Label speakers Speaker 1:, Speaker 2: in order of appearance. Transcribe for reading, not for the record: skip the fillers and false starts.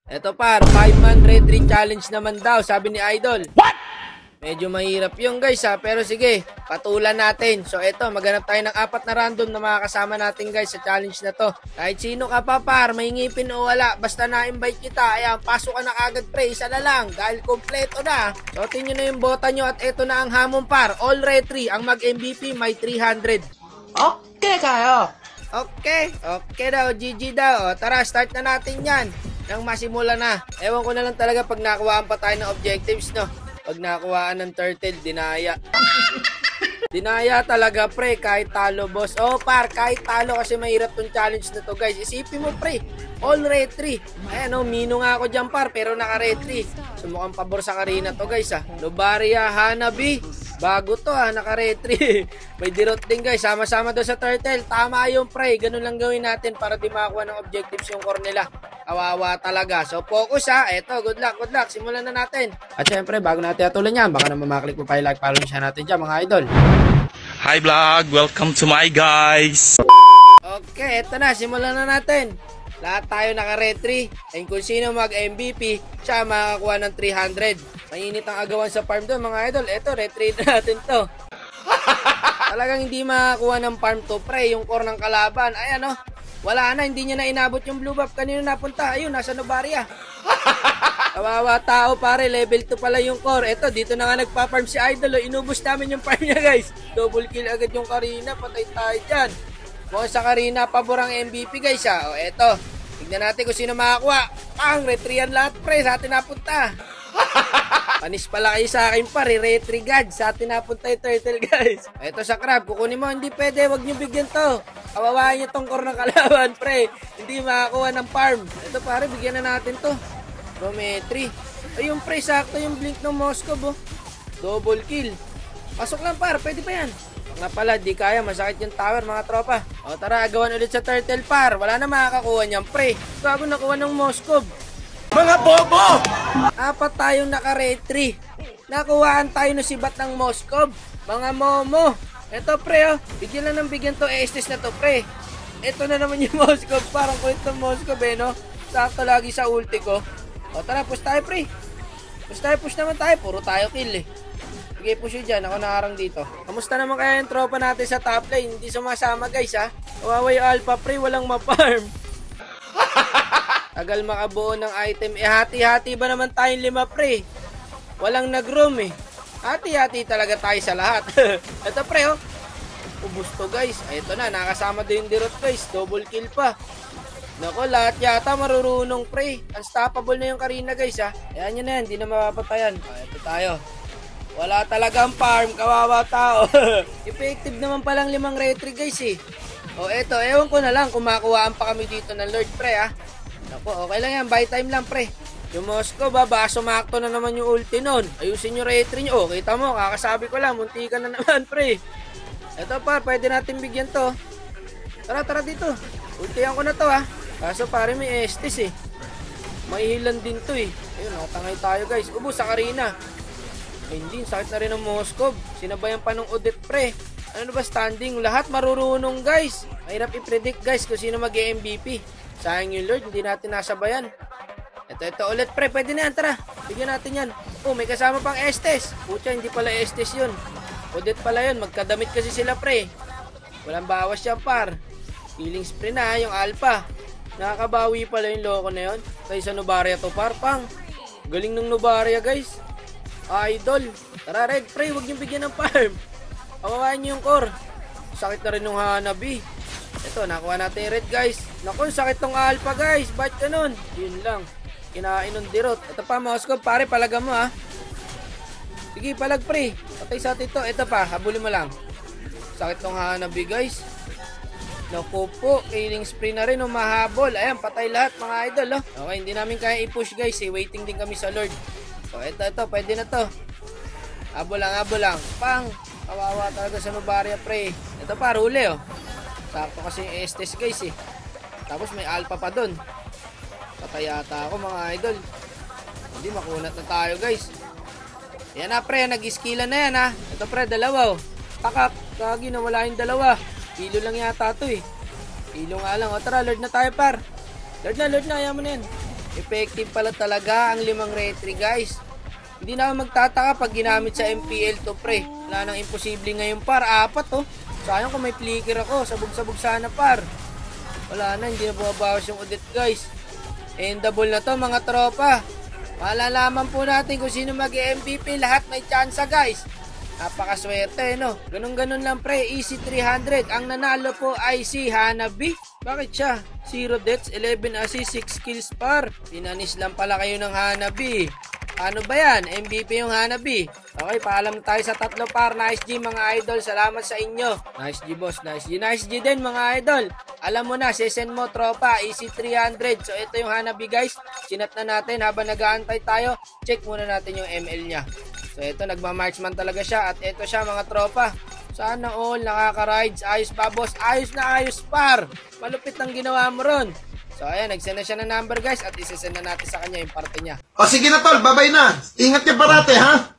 Speaker 1: Eto par, 5-man red ring challenge naman daw, sabi ni Idol. What? Medyo mahirap yung guys pero sige, patulan natin. So eto, maghanap tayo ng 4 na random na makakasama natin guys sa challenge na to. Kahit sino ka pa par, may ngipin o wala, basta na-invite kita, ayan, pasok ka na kagad pre, isa na lang, dahil kompleto na. Suotin nyo na yung bota nyo at eto na ang hamon par, all retry, ang mag-MVP may 300.
Speaker 2: Okay kayo.
Speaker 1: Okay daw, GG daw. O, tara, start na natin yan. Nang masimula na. Ewan ko na lang talaga pag nakuhaan pa tayo ng objectives, no? Pag nakuhaan ng turtle, dinaya. Dinaya talaga, pre, kahit talo, boss. Oh, par, kahit talo kasi mahirap tong challenge na to, guys. Isipin mo, pre, all retry. Ayan, oh, mino nga ako dyan, par, pero naka-retry. Sumukhang pabor sa Karina to, guys, ha. Nobaria Hanabi. Bago to, ha, naka-retry. May dirot din, guys. Sama-sama doon sa turtle. Tama yung pre. Ganun lang gawin natin para di makakuha ng objectives yung core nila. Kawawa talaga. So, focus, ha. Eto, good luck. Simulan na natin. At syempre, bago natin atulan yan, baka naman maklik mo pa yung like, follow siya natin dyan, mga idol.
Speaker 3: Hi vlog, welcome to my guys.
Speaker 1: Okay, eto na, simulan na natin. Lahat tayo naka-retry. And kung sino mag-MVP, siya makakuha ng 300. Mainit ang agawan sa farm doon, mga idol. Eto, retry na natin to. Talagang hindi makakuha ng farm to, pre, yung core ng kalaban. Ayan, oh. Wala na, hindi niya na inabot yung blue buff. Kanino napunta? Ayun, nasa Nobaria. Kawawa tao, pare, level 2 pala yung core. Eto, dito na nga nagpa-farm si Idol. Inubos namin yung farm niya, guys. Double kill agad yung Karina. Patay tayo dyan. Mukhang sa Karina, pabor ang MVP, guys, ha. O, eto. Tignan natin kung sino makakuha. Retryan lahat, pre. Sa atin napunta. Panis pala kayo sa akin, pare. Retry god. Sa atin napunta yung turtle, guys. Eto sa crab. Kukunin mo. Hindi pwede. Wag nyo bigyan to. Kawawain nyo tong core ng kalaban, pre. Hindi makakuha ng farm. Eto, pare. Bigyan na natin to. Prometry. Ayun, pre. Sakto yung blink ng Moscow, oh. Double kill. Pasok lang, par. Pwede pa yan. Nga pala, di kaya. Masakit yung tower, mga tropa. O, tara. Agawan ulit sa turtle, par. Wala na makakakuha niyan, pre. Gago nakuha ng Moscow.
Speaker 3: Mga bobo!
Speaker 1: 4 tayong naka-retry. Nakuhaan tayo ng sibat ng Moscow. Mga momo. Eto, pre, oh. Bigyan lang ng bigyan to. Estes na to, pre. Eto na naman yung Moscow. Parang kulit ng Moscow, no? Sakto lagi sa ulti ko. O, tara. Push tayo, pre. Push naman tayo. Puro tayo kill, eh. Sige, push yun dyan. Ako nakarang dito. Kamusta naman kaya yung tropa natin sa top lane? Hindi sumasama, guys, ha? Kawawa yung alpha, pre. Walang ma-farm. Tagal makabuo ng item. Hati-hati ba naman tayong 5, pre? Walang nag-roam, eh. Hati-hati talaga tayo sa lahat. Ito, pre, oh. Ubus to, guys. Ito na, nakasama din yung dirot, guys. Double kill pa. Nako, lahat yata marurunong, pre. Unstoppable na yung Karina, guys, ha. Ayan yun na yan, hindi na mapapatayan. Ito tayo. Wala talagang farm, kawawa tao. Effective naman palang 5 retry, guys, eh. O, eto, ewan ko na lang kung makuhaan pa kami dito ng Lord, pre, ha. Naku, okay lang yan, buy time lang, pre. Yung Moscow, baka sumakto na naman yung ulti nun. Ayusin yung retry nyo. Kita mo, kakasabi ko lang, munti ka na naman, pre. Eto pa, pwede natin bigyan to. Tara dito. Ultihan ko na to, ha. Kaso pare may Estes, eh. May hilan din to, eh. Ayun, nakatangay tayo, guys. Ubus sa Karina. Ay, hindi, sakit na rin ng Moscow. Sinabayan pa ng Odette, pre. Ano ba standing? Lahat marurunong, guys. Mahirap i-predict, guys, kung sino mag-MVP. Sayang yung Lord, hindi natin nasabayan. Ito ulit, pre. Pwede na yan, tara. Bigyan natin yan. Oh, may kasama pang Estes. Pucha, hindi pala Estes yun. Odette pala yun. Magkadamit kasi sila, pre. Walang bawas yan, par. Feeling spray na, yung alpha. Nakakabawi pala yung loko na yun. Tayo sa Nobaria to, par. Pang. Galing ng Nobaria, guys. Idol. Tara, red, pre. Huwag niyong bigyan ng farm. Kawawain niyo yung core. Sakit na rin ng Hanabi. Ito, nakuha natin yung red, guys. Naku, sakit tong alpha, guys. Ba't ganun? Yun lang. Kinain ng dirot. Ito pa, Moscow, pare, palagam mo, ha. Sige, palag, pre. Patay sa atin to. Ito pa, habulin mo lang. Sakit tong Hanabi, guys. Naku po, killing spree na rin, mahabol. Ayan, patay lahat, mga idol, oh. Okay, hindi namin kaya i-push, guys, eh. Waiting din kami sa Lord. So, ito, pwede na to. Habol lang. Pang. Kawawa talaga sa Nobaria, pre. Ito pa, rule, oh. Sakto kasi yung Estes, guys, eh. Tapos may alpha pa dun. Patay yata ako, mga idol. Hindi, makunat na tayo, guys. Yan na, pre. Nag-skillan na yan, ha. Ito, pre, dalawa, oh. Pakak. Kagi na wala yung dalawa. Kilo lang yata to, eh. Kilo nga lang. O, tara, Lord na tayo, par. Lord na, ayaw mo na yan. Effective pala talaga ang 5 retry guys. Hindi na ako magtataka pag ginamit sa MPL to pre. Wala nang imposible ngayon par. 4 oh. Sayang kung may flicker ako. Sabog-sabog sana par. Wala na, hindi na bumabawas yung udit guys. Endable na to mga tropa. Malalaman po natin kung sino mag-MVP. Lahat may tsansa guys. Napakaswerte no. Ganun-ganun lang pre. Easy 300. Ang nanalo po ay si Hanabi. Bakit siya? 0 deaths, 11 assists, 6 kills par. Pinanis lang pala kayo ng Hanabi. Ano ba yan? MVP yung Hanabi. Okay, paalam tayo sa 3 par. Nice G mga idol. Salamat sa inyo. Nice G boss. Nice G. Nice G din mga idol. Alam mo na, sesend mo tropa. Easy 300. So ito yung Hanabi guys. Sinat na natin habang nag-aantay tayo. Check muna natin yung ML niya. So ito, nagmamarksman talaga siya. At ito siya mga tropa. Sana all nakaka-rides. Ayos pa boss. Ayos na ayos par. Malupit ang ginawa mo ron. So ayan, nagsend na siya ng number guys. At isesend na natin sa kanya yung parte niya.
Speaker 4: O sige na tol, babay na. Ingat niya parate ha.